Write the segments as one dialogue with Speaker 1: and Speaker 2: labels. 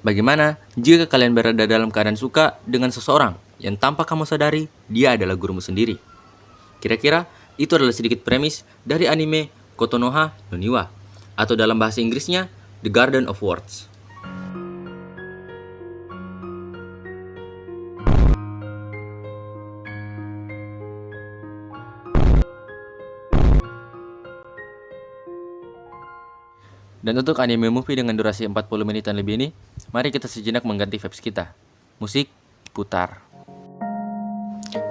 Speaker 1: Bagaimana jika kalian berada dalam keadaan suka dengan seseorang yang tanpa kamu sadari dia adalah gurumu sendiri? Kira-kira itu adalah sedikit premis dari anime Kotonoha no Niwa, atau dalam bahasa Inggrisnya The Garden of Words. Dan untuk anime movie dengan durasi 40 menitan lebih ini, mari kita sejenak mengganti vibes kita. Musik, putar.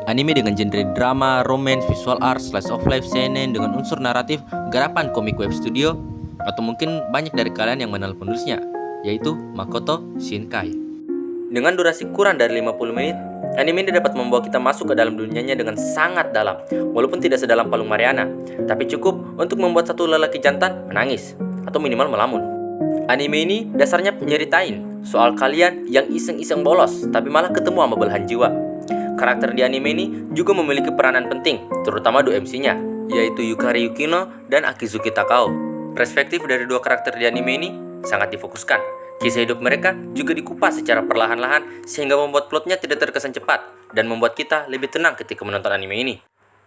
Speaker 1: Anime dengan genre drama, romance, visual art, slice of life, seinen dengan unsur naratif, garapan komik web studio, atau mungkin banyak dari kalian yang mengenal penulisnya, yaitu Makoto Shinkai. Dengan durasi kurang dari 50 menit, anime ini dapat membawa kita masuk ke dalam dunianya dengan sangat dalam, walaupun tidak sedalam Palung Mariana, tapi cukup untuk membuat satu lelaki jantan menangis, atau minimal melamun. Anime ini dasarnya nyeritain soal kalian yang iseng-iseng bolos, tapi malah ketemu sama belahan jiwa. Karakter di anime ini juga memiliki peranan penting, terutama dua MC-nya, yaitu Yukari Yukino dan Akizuki Takao. Perspektif dari dua karakter di anime ini sangat difokuskan. Kisah hidup mereka juga dikupas secara perlahan-lahan sehingga membuat plotnya tidak terkesan cepat dan membuat kita lebih tenang ketika menonton anime ini.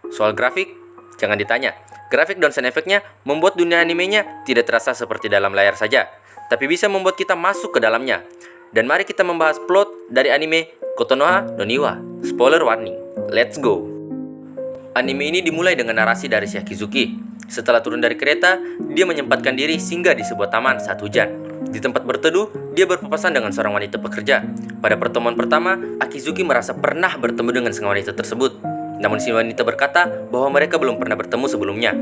Speaker 1: Soal grafik, jangan ditanya. Grafik dan sound effect-nya membuat dunia animenya tidak terasa seperti dalam layar saja, tapi bisa membuat kita masuk ke dalamnya. Dan mari kita membahas plot dari anime Kotonoha no Niwa. Spoiler warning, let's go! Anime ini dimulai dengan narasi dari si Akizuki. Setelah turun dari kereta, dia menyempatkan diri singgah di sebuah taman saat hujan. Di tempat berteduh, dia berpapasan dengan seorang wanita pekerja. Pada pertemuan pertama, Akizuki merasa pernah bertemu dengan sang wanita tersebut. Namun si wanita berkata bahwa mereka belum pernah bertemu sebelumnya.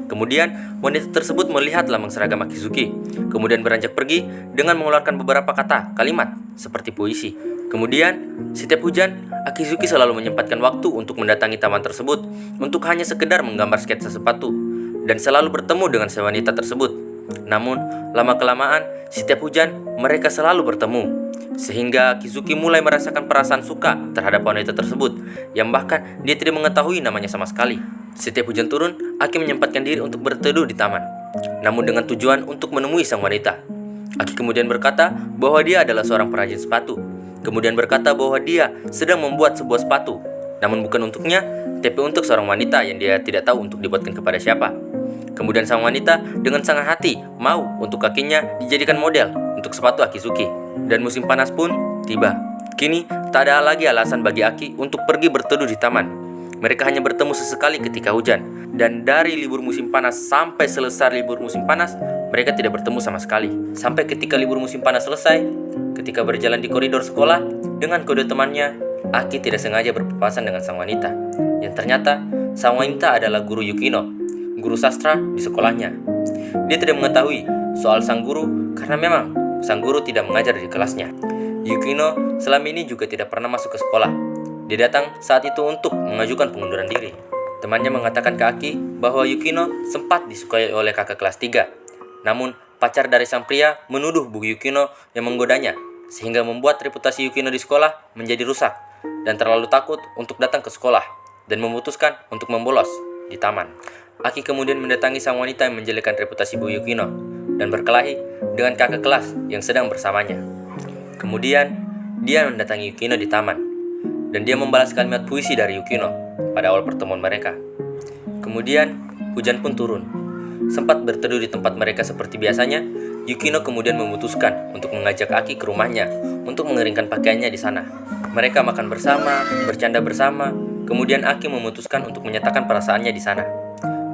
Speaker 1: Kemudian, wanita tersebut melihat lambang seragam Akizuki. Kemudian beranjak pergi dengan mengeluarkan beberapa kata, kalimat, seperti puisi. Kemudian, setiap hujan, Akizuki selalu menyempatkan waktu untuk mendatangi taman tersebut untuk hanya sekedar menggambar sketsa sepatu dan selalu bertemu dengan si wanita tersebut. Namun, lama-kelamaan, setiap hujan, mereka selalu bertemu. Sehingga Akizuki mulai merasakan perasaan suka terhadap wanita tersebut, yang bahkan dia tidak mengetahui namanya sama sekali. Setiap hujan turun, Aki menyempatkan diri untuk berteduh di taman, namun dengan tujuan untuk menemui sang wanita. Aki kemudian berkata bahwa dia adalah seorang perajin sepatu. Kemudian berkata bahwa dia sedang membuat sebuah sepatu, namun bukan untuknya, tapi untuk seorang wanita yang dia tidak tahu untuk dibuatkan kepada siapa. Kemudian sang wanita dengan sangat hati mau untuk kakinya dijadikan model untuk sepatu Akizuki. Dan musim panas pun tiba. Kini tak ada lagi alasan bagi Aki untuk pergi berteduh di taman. Mereka hanya bertemu sesekali ketika hujan. Dan dari libur musim panas sampai selesai libur musim panas, mereka tidak bertemu sama sekali. Sampai ketika libur musim panas selesai, ketika berjalan di koridor sekolah dengan kode temannya, Aki tidak sengaja berpapasan dengan sang wanita. Yang ternyata sang wanita adalah guru Yukino, guru sastra di sekolahnya. Dia tidak mengetahui soal sang guru karena memang sang guru tidak mengajar di kelasnya. Yukino selama ini juga tidak pernah masuk ke sekolah. Dia datang saat itu untuk mengajukan pengunduran diri. Temannya mengatakan ke Aki bahwa Yukino sempat disukai oleh kakak kelas 3. Namun, pacar dari sang pria menuduh Bu Yukino yang menggodanya, sehingga membuat reputasi Yukino di sekolah menjadi rusak dan terlalu takut untuk datang ke sekolah dan memutuskan untuk membolos di taman. Aki kemudian mendatangi sang wanita yang menjelekkan reputasi Bu Yukino dan berkelahi dengan kakak kelas yang sedang bersamanya. Kemudian, dia mendatangi Yukino di taman, dan dia membalas kalimat puisi dari Yukino pada awal pertemuan mereka. Kemudian, hujan pun turun. Sempat berteduh di tempat mereka seperti biasanya, Yukino kemudian memutuskan untuk mengajak Aki ke rumahnya untuk mengeringkan pakaiannya di sana. Mereka makan bersama, bercanda bersama, kemudian Aki memutuskan untuk menyatakan perasaannya di sana.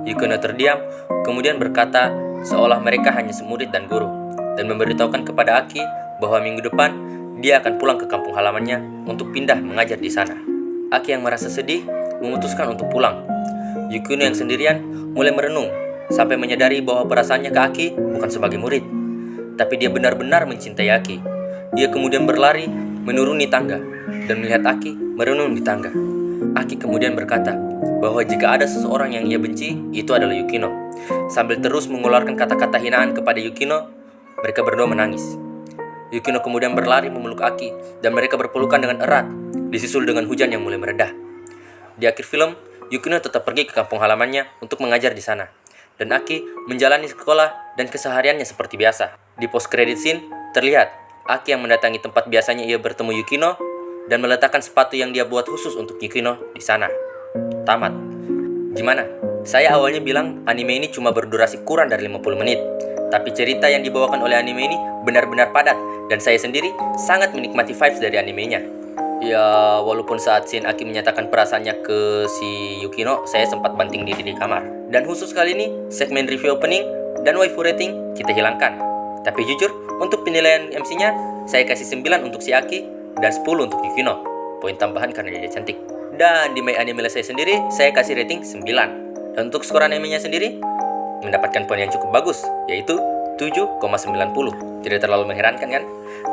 Speaker 1: Yukino terdiam, kemudian berkata seolah mereka hanya semurid dan guru, dan memberitahukan kepada Aki bahwa minggu depan dia akan pulang ke kampung halamannya untuk pindah mengajar di sana. Aki yang merasa sedih memutuskan untuk pulang. Yukino yang sendirian mulai merenung sampai menyadari bahwa perasaannya ke Aki bukan sebagai murid, tapi dia benar-benar mencintai Aki. Dia kemudian berlari menuruni tangga dan melihat Aki merenung di tangga. Aki kemudian berkata bahwa jika ada seseorang yang ia benci, itu adalah Yukino. Sambil terus mengeluarkan kata-kata hinaan kepada Yukino, mereka berdua menangis. Yukino kemudian berlari memeluk Aki dan mereka berpelukan dengan erat, disusul dengan hujan yang mulai meredah. Di akhir film, Yukino tetap pergi ke kampung halamannya untuk mengajar di sana, dan Aki menjalani sekolah dan kesehariannya seperti biasa. Di post credit scene terlihat Aki yang mendatangi tempat biasanya ia bertemu Yukino dan meletakkan sepatu yang dia buat khusus untuk Yukino di sana. Tamat. Gimana? Saya awalnya bilang anime ini cuma berdurasi kurang dari 50 menit. Tapi cerita yang dibawakan oleh anime ini benar-benar padat dan saya sendiri sangat menikmati vibes dari animenya. Ya, walaupun saat scene Aki menyatakan perasaannya ke si Yukino, saya sempat banting diri di kamar. Dan khusus kali ini, segmen review opening dan waifu rating kita hilangkan. Tapi jujur, untuk penilaian MC-nya, saya kasih 9 untuk si Aki dan 10 untuk Yukino. Poin tambahan karena dia cantik. Dan di My Anime List saya sendiri, saya kasih rating 9. Dan untuk skor animenya sendiri, mendapatkan poin yang cukup bagus, yaitu 7,90. Tidak terlalu mengherankan kan?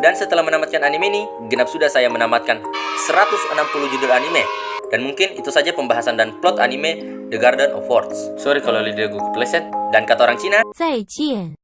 Speaker 1: Dan setelah menamatkan anime ini, genap sudah saya menamatkan 160 judul anime. Dan mungkin itu saja pembahasan dan plot anime The Garden of Words. Sorry kalau lidah gue kepleset. Dan kata orang Cina,
Speaker 2: 再见。